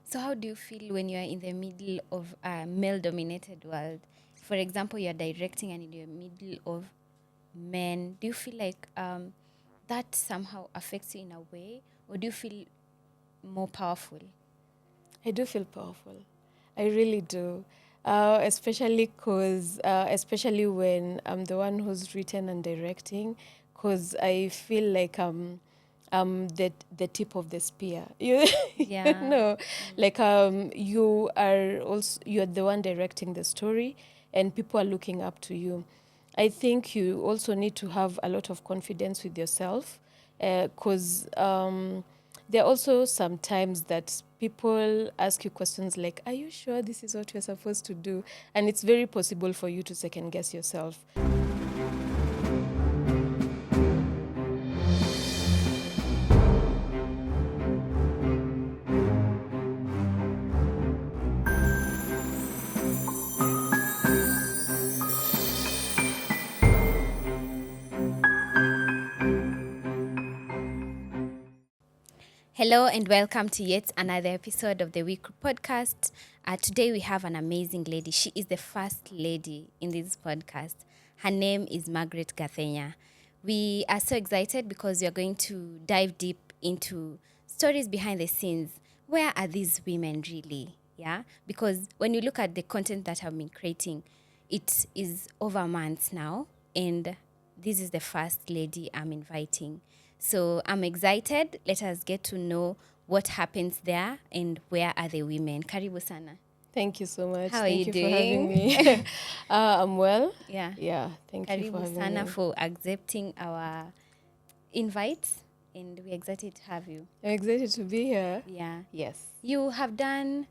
So how do you feel when you are in the middle of a male-dominated world? For example, you're directing and in the middle of men. Do you feel like that somehow affects you in a way, or do you feel more powerful? I do feel powerful. I really do. Especially when I'm the one who's written and directing, because I feel like the tip of the spear. You Yeah. know, like you're the one directing the story, and people are looking up to you. I think you also need to have a lot of confidence with yourself, because there are also some times that people ask you questions like, "Are you sure this is what you're supposed to do?" And it's very possible for you to second guess yourself. Hello and welcome to yet another episode of the Week podcast. Today we have an amazing lady. She is the first lady in this podcast. Her name is Margaret Gathenya. We are so excited because we are going to dive deep into stories behind the scenes. Where are these women really? Yeah, because when you look at the content that I've been creating, it is over months now, and this is the first lady I'm inviting. So I'm excited. Let us get to know what happens there and where are the women. Karibu sana. Thank you so much. How are you Thank you for having doing? me. I'm well. Yeah. Yeah, thank you for Karibu having sana me. for accepting our invite, and we're excited to have you. I'm excited to be here. Yeah. Yes. You have done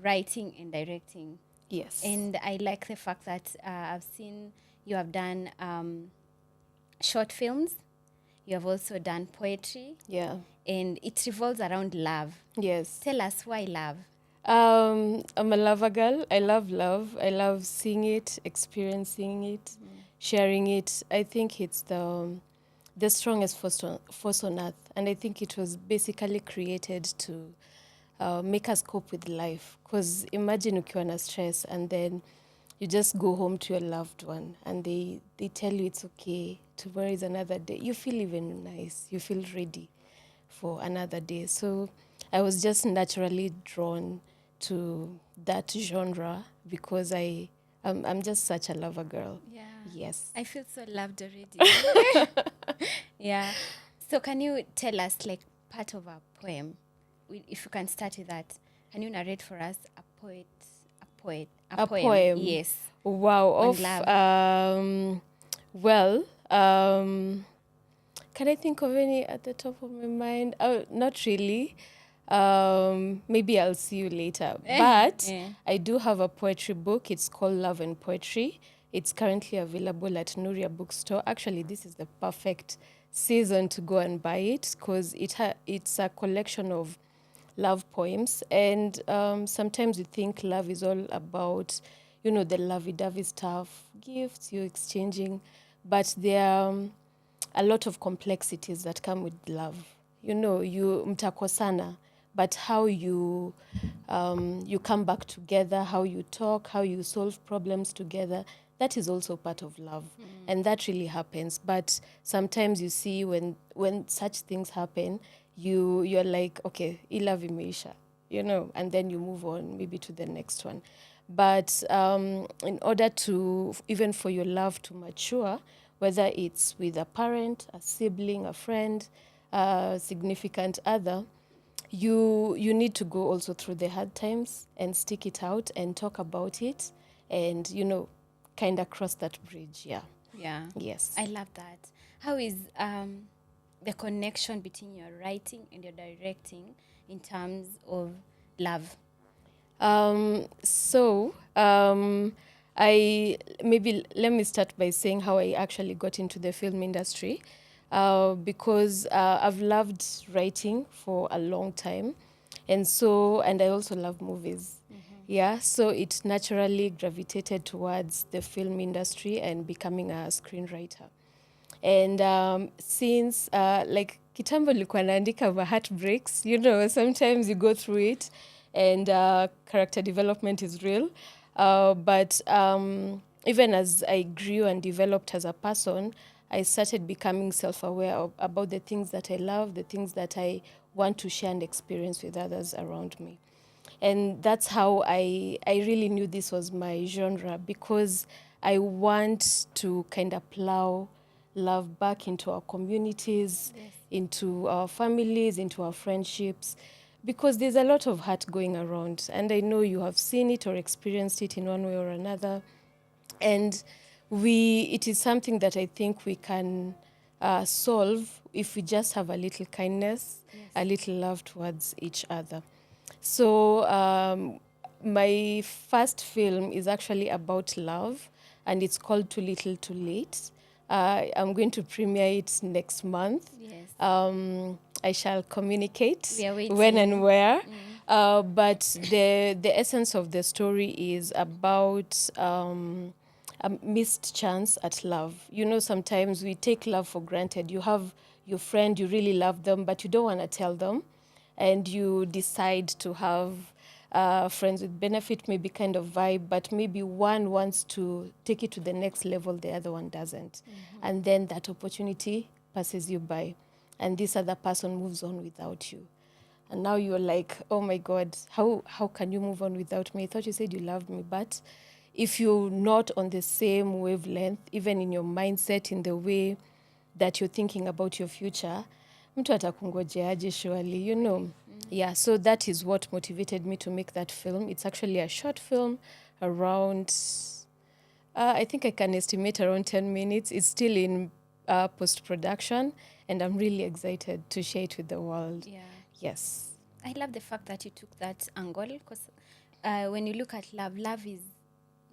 writing and directing, Yes. and I like the fact that I've seen you have done short films. You have also done poetry, Yeah. and it revolves around love. Yes. Tell us why love. I'm a lover girl. I love love. I love seeing it, experiencing it, sharing it. I think it's the strongest force on earth, and I think it was basically created to make us cope with life. Because imagine ukiwa na stress and then you just go home to your loved one and they tell you it's okay. Tomorrow is another day. You feel even nice. You feel ready for another day. So I was just naturally drawn to that genre because I'm just such a lover girl. Yeah. Yes. I feel so loved already. Yeah. So can you tell us like part of a poem? If you can start with that. Can you narrate for us a A poem? poem. Yes. Wow. On Of love. well, can I think of any at the top of my mind? Oh, not really. Maybe I'll see you later. But Yeah. I do have a poetry book. It's called Love and Poetry. It's currently available at Nuria Bookstore. Actually, this is the perfect season to go and buy it because it's a collection of love poems. And sometimes we think love is all about, the lovey-dovey stuff, gifts you're exchanging. But there are a lot of complexities that come with love. You mtakosana, but how you come back together, how you talk, how you solve problems together, that is also part of love. And that really happens. But sometimes you see when such things happen, you're like, okay, I love imeisha, and then you move on maybe to the next one. But in order to, even for your love to mature, whether it's with a parent, a sibling, a friend, a significant other, you need to go also through the hard times and stick it out and talk about it and, kind of cross that bridge. Yeah. Yeah. Yes. I love that. How is the connection between your writing and your directing in terms of love? I maybe let me start by saying how I actually got into the film industry, because I've loved writing for a long time, and I also love movies. Yeah, so it naturally gravitated towards the film industry and becoming a screenwriter. And since like kitambo nilikuwa naandika ma heartbreaks, sometimes you go through it and character development is real. But even as I grew and developed as a person, I started becoming self-aware about the things that I love, the things that I want to share and experience with others around me. And that's how I really knew this was my genre, because I want to kind of plow love back into our communities, Yes. into our families, into our friendships, because there's a lot of hurt going around. And I know you have seen it or experienced it in one way or another. And it is something that I think we can solve if we just have a little kindness, Yes. a little love towards each other. So my first film is actually about love, and it's called Too Little Too Late. I'm going to premiere it next month. Yes. I shall communicate We are when and waiting. where. But the essence of the story is about a missed chance at love. You know, sometimes we take love for granted. You have your friend, you really love them, but you don't want to tell them, and you decide to have friends with benefit, maybe kind of vibe, but maybe one wants to take it to the next level, the other one doesn't. And then that opportunity passes you by, and this other person moves on without you. And now you're like, oh my God, how can you move on without me? I thought you said you loved me. But if you're not on the same wavelength, even in your mindset, in the way that you're thinking about your future, mtu atakungojeaje surely, you know. Yeah, so that is what motivated me to make that film. It's actually a short film around, I think I can estimate around 10 minutes. It's still in post-production, and I'm really excited to share it with the world. Yeah. Yes. I love the fact that you took that angle, because when you look at love, love is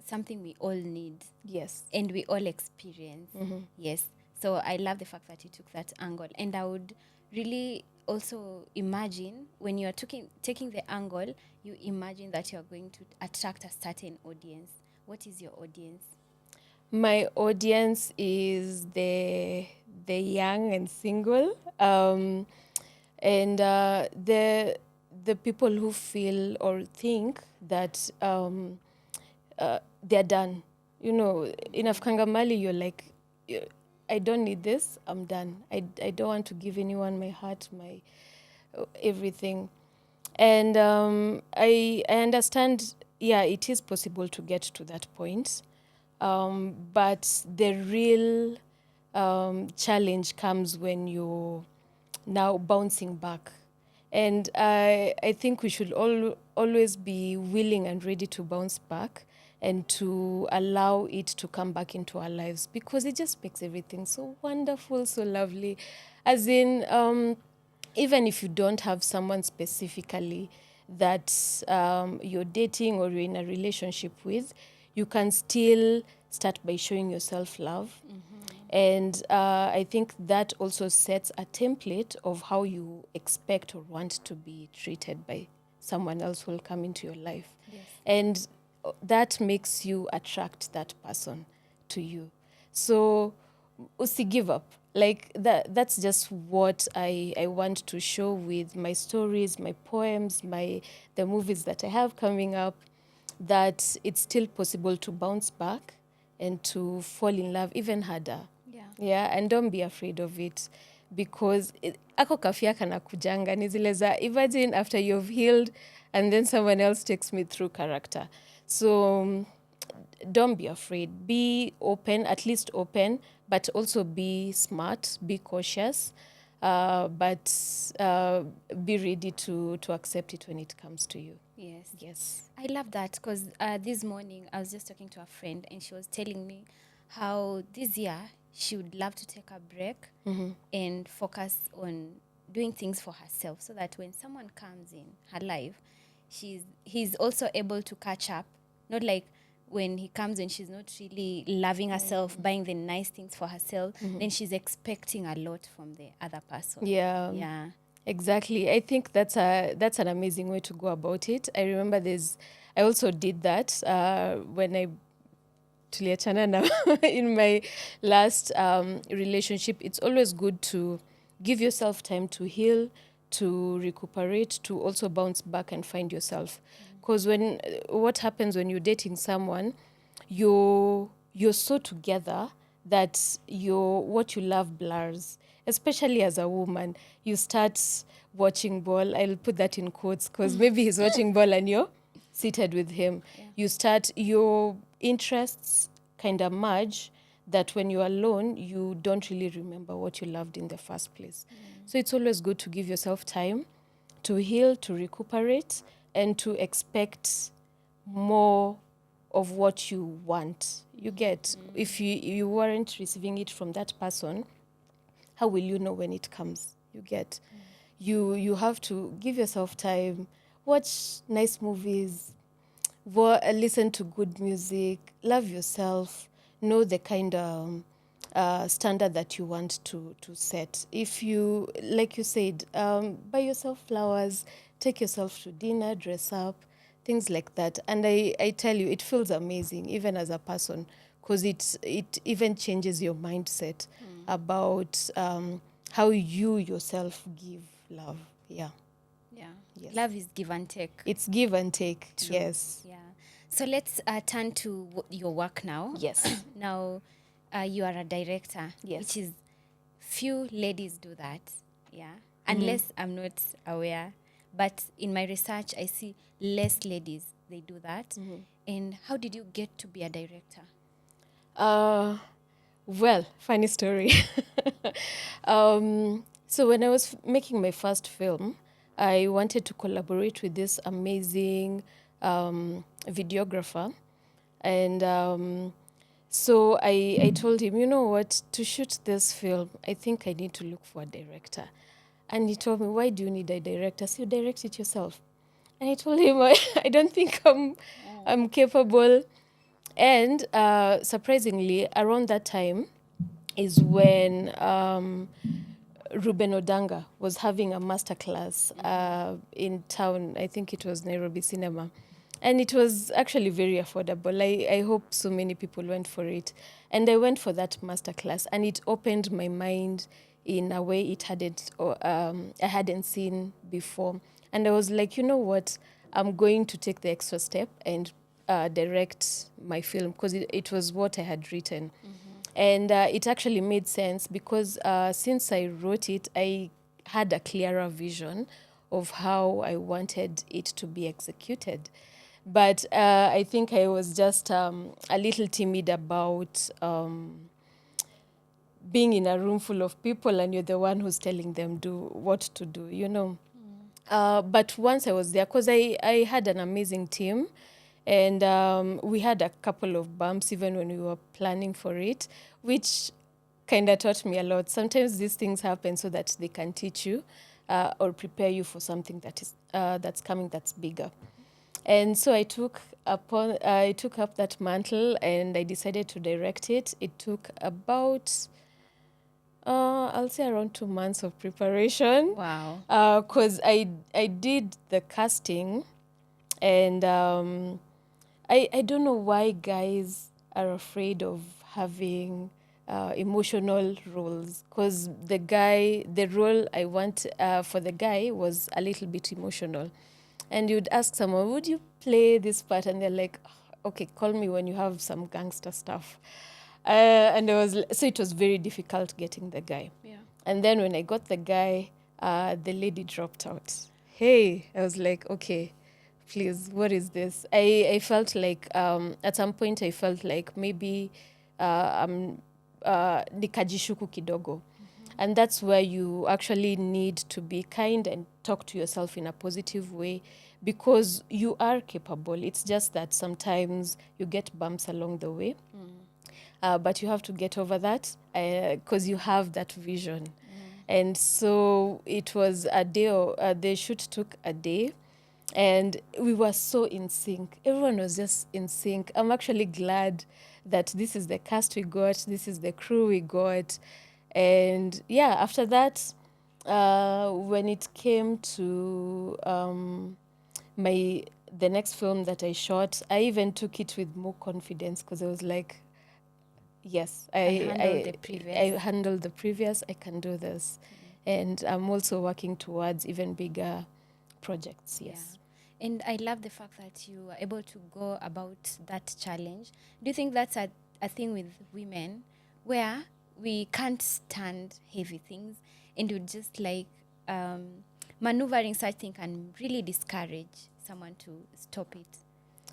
something we all need Yes. and we all experience. Yes. So I love the fact that you took that angle. And I would really also imagine when you are taking the angle, you imagine that you are going to attract a certain audience. What is your audience? My audience is the young and single, and the people who feel or think that they're done. You know, in Afkangamali, you're like, I don't need this. I'm done. I don't want to give anyone my heart, my everything. And I understand. Yeah, it is possible to get to that point. But the real challenge comes when you're now bouncing back. And I think we should always be willing and ready to bounce back and to allow it to come back into our lives, because it just makes everything so wonderful, so lovely. As in, even if you don't have someone specifically that you're dating or you're in a relationship with, you can still start by showing yourself love. And I think that also sets a template of how you expect or want to be treated by someone else who will come into your life. Yes. And that makes you attract that person to you. So usi give up. Like that's just what I want to show with my stories, my poems, the movies that I have coming up, that it's still possible to bounce back and to fall in love even harder. Yeah. Yeah, and don't be afraid of it, because ako kafia kana kujanga ni zile za, imagine after you've healed and then someone else takes me through character. So don't be afraid. Be open, at least open, but also be smart, be cautious, but be ready to accept it when it comes to you. Yes. Yes. I love that, because this morning I was just talking to a friend and she was telling me how this year she would love to take a break and focus on doing things for herself, so that when someone comes in her life, he's also able to catch up. Not like when he comes and she's not really loving herself, buying the nice things for herself, then she's expecting a lot from the other person. Yeah. Yeah. Exactly. I think that's an amazing way to go about it. I remember I also did that when I tuliachana na in my last relationship. It's always good to give yourself time to heal, to recuperate, to also bounce back and find yourself. Because when what happens when you're dating someone, you're so together that your what you love blurs. Especially as a woman, you start watching ball. I'll put that in quotes because maybe he's watching ball and you're seated with him. Yeah. You start your interests kind of merge that when you're alone, you don't really remember what you loved in the first place. So it's always good to give yourself time to heal, to recuperate, and to expect more of what you want. You get, if you weren't receiving it from that person, how will you know when it comes? You get, you have to give yourself time, watch nice movies, listen to good music, love yourself, know the kind of standard that you want to set. If you, like you said, buy yourself flowers, take yourself to dinner, dress up, things like that. And I tell you, it feels amazing, even as a person, because it even changes your mindset about how you yourself give love. Yeah. Yeah. Yes. Love is give and take. It's give and take. True. Yes. Yeah. So let's turn to your work now. Yes. Now, you are a director, Yes. which is few ladies do that. Yeah. Unless I'm not aware. But in my research, I see less ladies, they do that. And how did you get to be a director? Well, funny story. So when I was making my first film, I wanted to collaborate with this amazing videographer. And so I told him, you know what, to shoot this film, I think I need to look for a director. And he told me, why do you need a director? So you direct it yourself. And I told him, I don't think I'm capable. And surprisingly, around that time is when Ruben Odanga was having a masterclass in town. I think it was Nairobi Cinema. And it was actually very affordable. I hope so many people went for it. And I went for that masterclass, and it opened my mind in a way I hadn't seen before. And I was like, you know what? I'm going to take the extra step and direct my film, because it was what I had written. And it actually made sense because since I wrote it, I had a clearer vision of how I wanted it to be executed. But I think I was just a little timid about being in a room full of people and you're the one who's telling them what to do, you know. But once I was there, because I had an amazing team, and we had a couple of bumps even when we were planning for it, which kind of taught me a lot. Sometimes these things happen so that they can teach you or prepare you for something that's coming, that's bigger. And so I took up that mantle and I decided to direct it. It took about I'll say around 2 months of preparation. Wow. Because I did the casting, and I don't know why guys are afraid of having emotional roles. Because the role I want for the guy was a little bit emotional. And you'd ask someone, would you play this part? And they're like, okay, call me when you have some gangster stuff. And so it was very difficult getting the guy. Yeah. And then when I got the guy, the lady dropped out. Hey, I was like, okay, please, what is this? I felt like, at some point, I felt like maybe I'm nikajishuku kidogo. And that's where you actually need to be kind and talk to yourself in a positive way, because you are capable. It's just that sometimes you get bumps along the way. But you have to get over that because you have that vision. And so it was a day, the shoot took a day, and we were so in sync. Everyone was just in sync. I'm actually glad that this is the cast we got, this is the crew we got. And yeah, after that, when it came to the next film that I shot, I even took it with more confidence, because I was like, yes, handled the previous. I handled the previous, I can do this. And I'm also working towards even bigger projects. Yes. And I love the fact that you are able to go about that challenge. Do you think that's a thing with women where we can't stand heavy things and you just like maneuvering such thing can really discourage someone to stop it?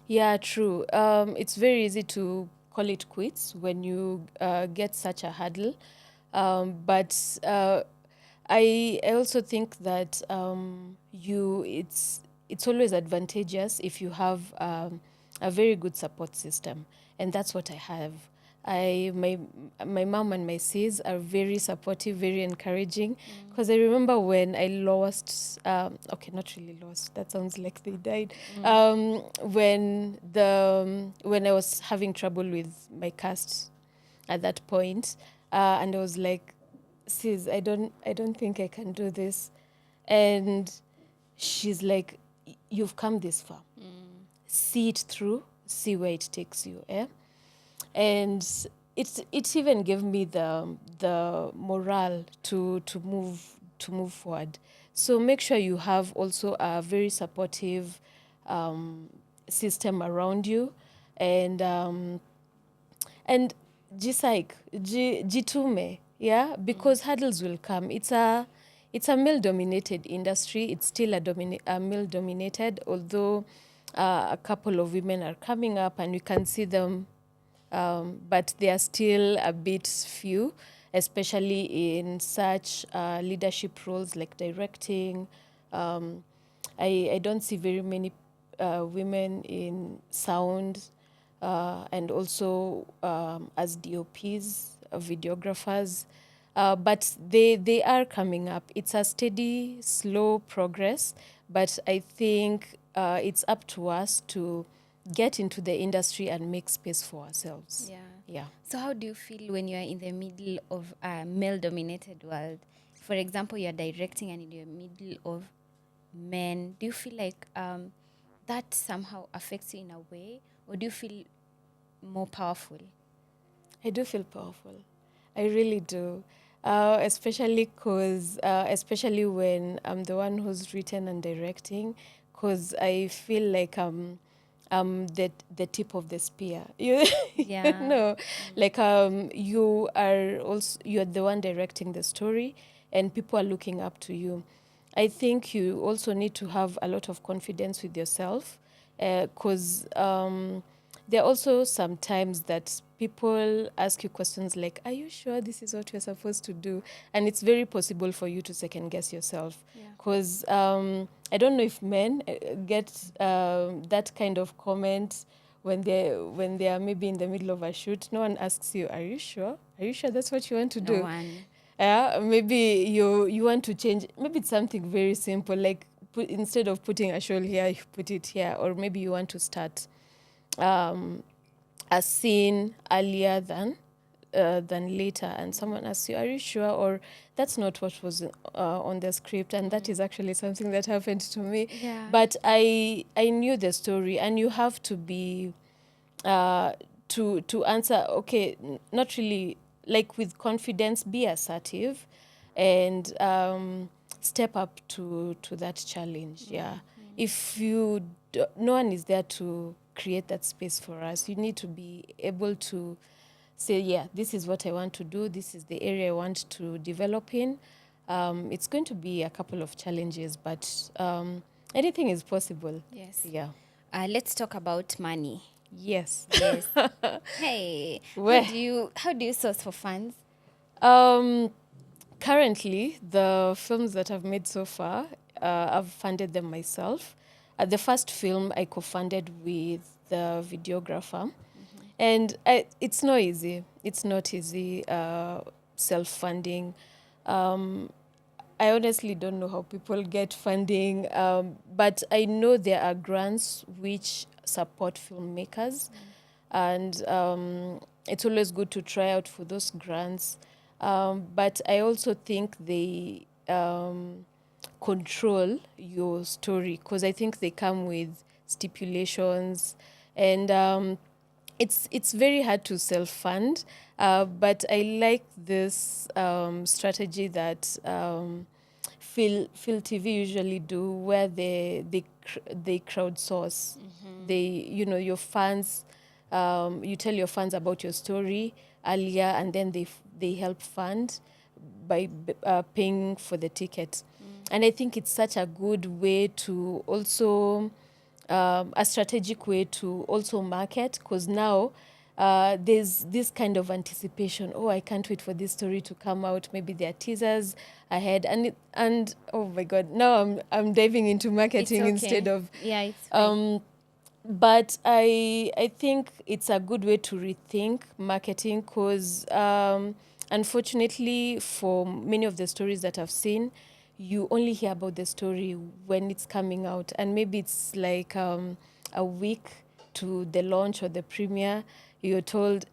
Yeah, true. It's very easy to call it quits when you get such a hurdle. But I also think that it's always advantageous if you have a very good support system, and that's what I have. My mom and my sis are very supportive, very encouraging. Because I remember when I lost, okay, not really lost. That sounds like they died. When I was having trouble with my cast at that point, and I was like, sis, I don't think I can do this. And she's like, you've come this far. See it through, see where it takes you. Eh? And it even gave me the morale to move forward. So make sure you have also a very supportive system around you, and jitume, yeah, because hurdles will come. It's a male dominated industry. It's still a male dominated, although a couple of women are coming up and we can see them, but they are still a bit few, especially in such leadership roles like directing. um, I don't see very many women in sound, and also as DOPs, videographers. But they are coming up. It's a steady, slow progress, but I think it's up to us to get into the industry and make space for ourselves. Yeah. Yeah. So how do you feel when you are in the middle of a male-dominated world? For example, you are directing and in the middle of men. Do you feel like that somehow affects you in a way, or do you feel more powerful? I do feel powerful. I really do. Especially when I'm the one who's written and directing, because I feel like I'm the tip of the spear. You Yeah. know, like you're the one directing the story, and people are looking up to you. I think you also need to have a lot of confidence with yourself, because there are also some times that people ask you questions like, "Are you sure this is what you're supposed to do?" And it's very possible for you to second guess yourself. Yeah. Because I don't know if men get that kind of comment when they are maybe in the middle of a shoot. No one asks you, "Are you sure? Are you sure that's what you want to No do?" one. Maybe you want to change. Maybe it's something very simple, like instead of putting a shawl here, you put it here, or maybe you want to start a scene earlier than later, and someone asks you, "Are you sure?" Or that's not what was on the script, and that is actually something that happened to me. Yeah. But I knew the story, and you have to be to answer. Okay, not really, like with confidence, be assertive, and step up to that challenge. Yeah, if no one is there to create that space for us, you need to be able to say, yeah, this is what I want to do, this is the area I want to develop in. It's going to be a couple of challenges, but anything is possible. Yes. Yeah. Let's talk about money. Yes. Yes. Hey, Where? how do you source for funds? Um, Currently, the films that I've made so far, I've funded them myself. The first film I co-funded with the videographer, and it's not easy. It's not easy self-funding. I honestly don't know how people get funding, but I know there are grants which support filmmakers, and it's always good to try out for those grants. But I also think they control your story, because I think they come with stipulations, and it's very hard to self-fund, but I like this strategy that Phil TV usually do, where they crowdsource. Your fans, you tell your fans about your story earlier, and then they help fund by paying for the ticket. And I think it's such a good way to also, a strategic way to also market, because now there's this kind of anticipation. Oh, I can't wait for this story to come out. Maybe there are teasers ahead, and oh my God, now I'm diving into It's marketing okay. instead of. Yeah, it's fine. But I think it's a good way to rethink marketing, because unfortunately, for many of the stories that I've seen, you only hear about the story when it's coming out, and maybe it's like a week to the launch or the premiere. You're told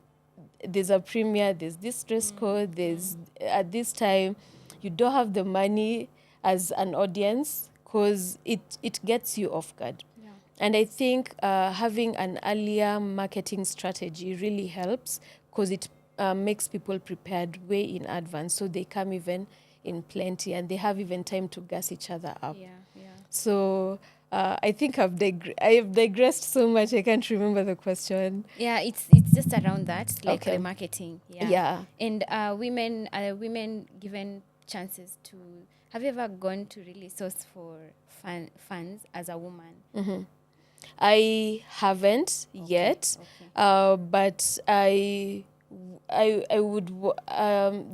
there's a premiere, there's this dress code, there's at this time. You don't have the money as an audience, because it gets you off guard. Yeah. And I think having an earlier marketing strategy really helps, because it makes people prepared way in advance, so they come even in plenty, and they have even time to gas each other up. Yeah, yeah. So I think I've digressed so much, I can't remember the question. Yeah, it's just around that, like Okay. the marketing. Yeah. Yeah. And women given chances to. Have you ever gone to really source for funds as a woman? I haven't yet, Okay. but I would.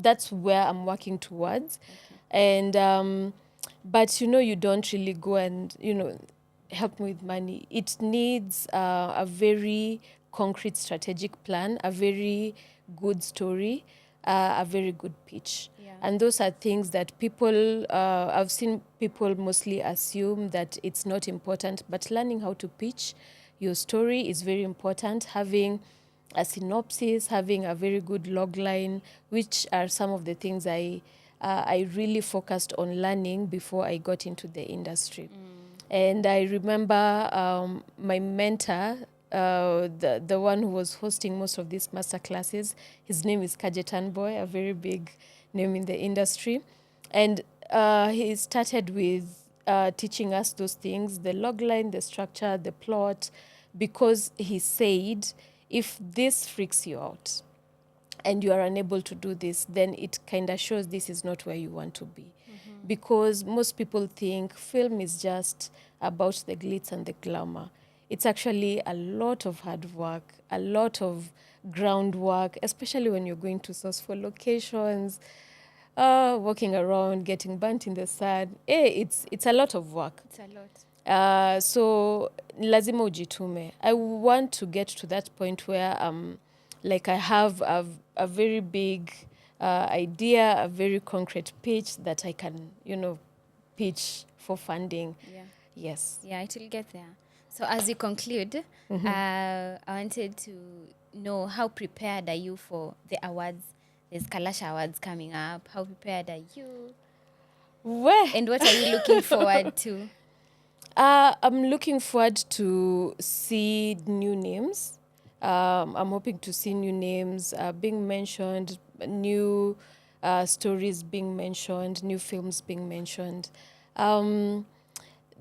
That's where I'm working towards, and but you don't really go and help me with money. It needs a very concrete strategic plan, a very good story, a very good pitch. Yeah. And those are things that people, I've seen people mostly assume that it's not important, but learning how to pitch your story is very important. Having a synopsis, having a very good log line, which are some of the things I really focused on learning before I got into the industry. And I remember my mentor, the one who was hosting most of these master classes, his name is Kajetan Boy, a very big name in the industry. And he started with teaching us those things, the log line, the structure, the plot, because he said, if this freaks you out and you are unable to do this, then it kind of shows this is not where you want to be. Because most people think film is just about the glitz and the glamour. It's actually a lot of hard work, a lot of groundwork, especially when you're going to source for locations, walking around, getting burnt in the sun. It's a lot of work. It's a lot. So lazima ujitume. I want to get to that point where like I have a very big idea, a very concrete pitch that I can, pitch for funding. Yeah. Yes. Yeah, it will get there. So as we conclude, I wanted to know, how prepared are you for the awards? There's Kalasha Awards coming up. How prepared are you? Where? And what are you looking forward to? I'm looking forward to see new names. I'm hoping to see new names being mentioned, new stories being mentioned, new films being mentioned.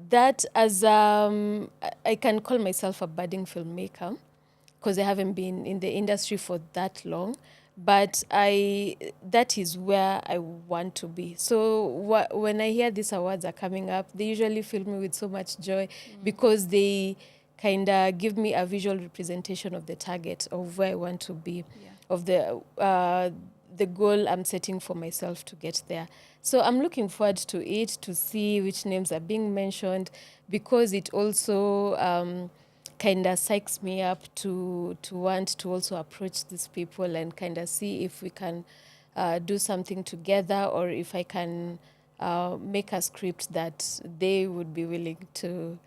That as I can call myself a budding filmmaker, because I haven't been in the industry for that long, but that is where I want to be. So when I hear these awards are coming up, they usually fill me with so much joy, because they kind of give me a visual representation of the target of where I want to be, of the goal I'm setting for myself to get there. So I'm looking forward to it, to see which names are being mentioned, because it also kind of psychs me up to want to also approach these people and kind of see if we can do something together, or if I can make a script that they would be willing to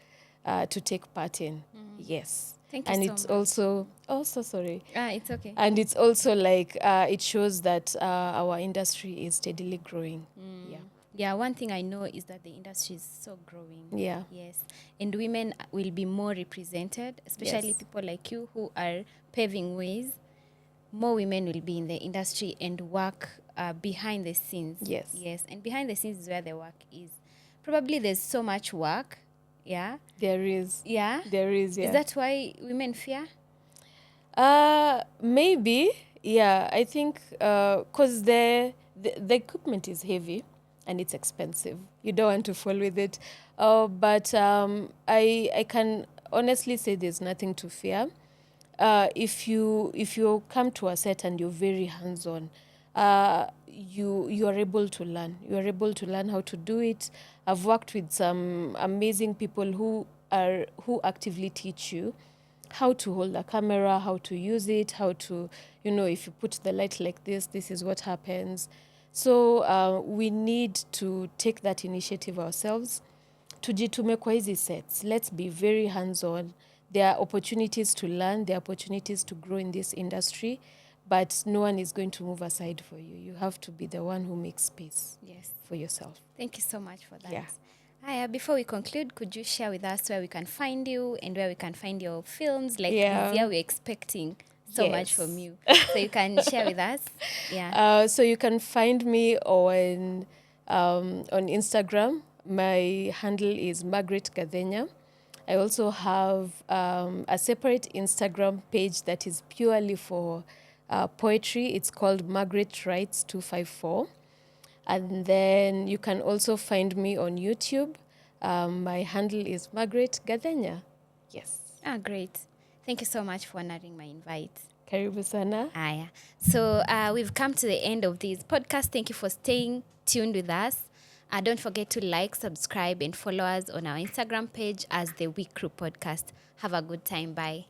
take part in. Yes. Thank you And so it's much. also sorry. It's okay. And it's also like it shows that our industry is steadily growing. Yeah. Yeah, one thing I know is that the industry is so growing. Yeah. Yes. And women will be more represented, especially Yes. people like you who are paving ways. More women will be in the industry and work behind the scenes. Yes. Yes. And behind the scenes is where the work is. Probably there's so much work. Yeah. There is. Yeah. There is, yeah. Is that why women fear? Maybe, yeah. I think because the equipment is heavy and it's expensive. You don't want to fall with it. But I can honestly say there's nothing to fear. If you come to a set and you're very hands on, you are able to learn. You are able to learn how to do it. I've worked with some amazing people who actively teach you how to hold a camera, how to use it, how to, if you put the light like this is what happens. So we need to take that initiative ourselves. Tujitume kwa hizi sets. Let's be very hands-on. There are opportunities to learn, there are opportunities to grow in this industry, but no one is going to move aside for you. You have to be the one who makes space Yes. for yourself. Thank you so much for that. Yeah. Aya, before we conclude, could you share with us where we can find you and where we can find your films? Like Yeah. this year, we're expecting so much Yes. from you. So you can share with us. Yeah. So you can find me on Instagram. My handle is Margaret Gathenya. I also have a separate Instagram page that is purely for poetry. It's called Margaret Writes 254. And then you can also find me on YouTube. My handle is Margaret Gathenya. Yes. Great. Thank you so much for honoring my invite. Karibu sana. Aya. So we've come to the end of this podcast. Thank you for staying tuned with us. Don't forget to like, subscribe, and follow us on our Instagram page as the Week Crew Podcast. Have a good time. Bye.